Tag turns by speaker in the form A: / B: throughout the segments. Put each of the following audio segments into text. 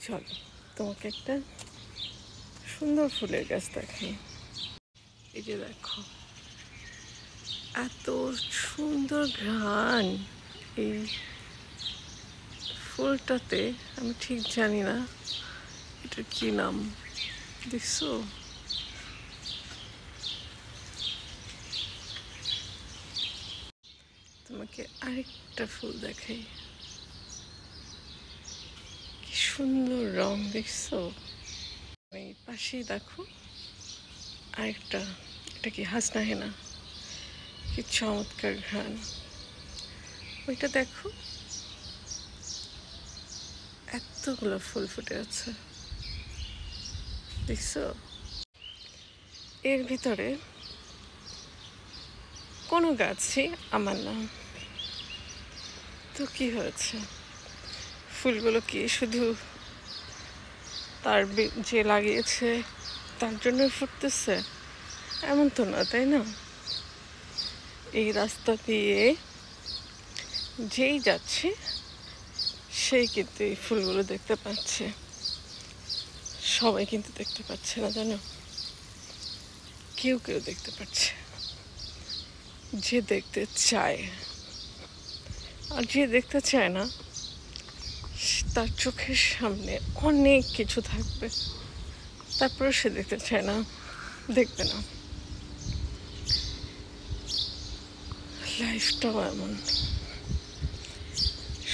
A: চলো তোমাকে একটা সুন্দর ফুলের গাছ দেখাই। এই যে দেখো, এত সুন্দর ঘ্রাণ এই ফুলটাতে। আমি ঠিক জানি না এটার কি নাম, দেখছো? তোমাকে আরেকটা ফুল দেখাই, কি সুন্দর রং, দেখছো? এই পাশেই দেখো আরেকটা, এটা কি হাসনা হেনা, কি চমৎকার ঘ্রাণ। ওইটা দেখো, এতগুলো ফুল ফুটে আছে, দেখছো? এর ভিতরে কোনো গাছই আমার না। তো কি হয়েছে, ফুলগুলো কি শুধু তার যে লাগিয়েছে তার জন্য ফুটতেছে? এমন তো না, তাই না? এই রাস্তা দিয়ে যেই যাচ্ছে সেই কিন্তু এই ফুলগুলো দেখতে পাচ্ছে। সবাই কিন্তু দেখতে পাচ্ছে না, জানো? কেউ কেউ দেখতে পাচ্ছে, যে দেখতে চায়। আর যে দেখতে চায় না, তার চোখের সামনে অনেক কিছু থাকবে, তারপরে সে দেখতে চায় না, দেখবে না। লাইফটাও এমন,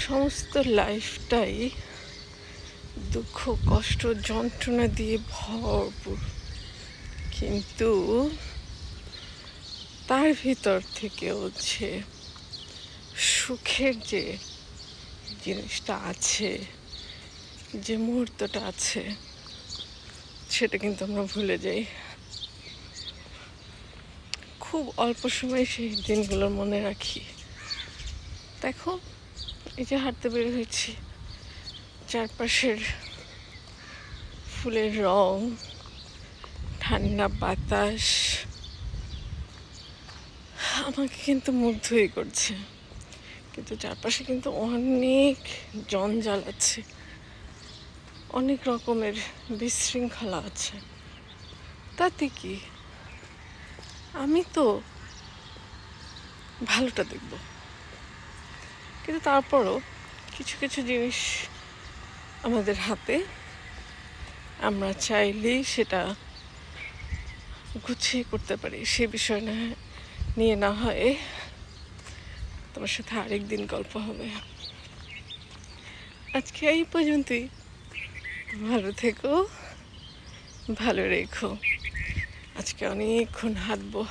A: সমস্ত লাইফটাই দুঃখ, কষ্ট, যন্ত্রণা দিয়ে ভরপুর। কিন্তু তার ভিতর থেকেও যে সুখের যে জিনিসটা আছে, যে মুহূর্তটা আছে, সেটা কিন্তু আমরা ভুলে যাই। খুব অল্প সময় সেই দিনগুলোর মনে রাখি। দেখো, এই যে হাঁটতে বের হয়েছি, চারপাশের ফুলের রং, ঠান্ডা বাতাস আমাকে কিন্তু মুগ্ধই করছে। কিন্তু চারপাশে কিন্তু অনেক জঞ্জাল আছে, অনেক রকমের বিশৃঙ্খলা আছে। তাতে কি, আমি তো ভালোটা দেখব। কিন্তু তারপরও কিছু কিছু জিনিস আমাদের হাতে, আমরা চাইলেই সেটা গুছিয়ে করতে পারি। সে বিষয় নিয়ে না হয় তোমার সাথে আরেকদিন গল্প হবে। আজকে এই পর্যন্তই। ভালো থেকো, ভালো রেখো। আজকে অনেকক্ষণ হাঁটবো।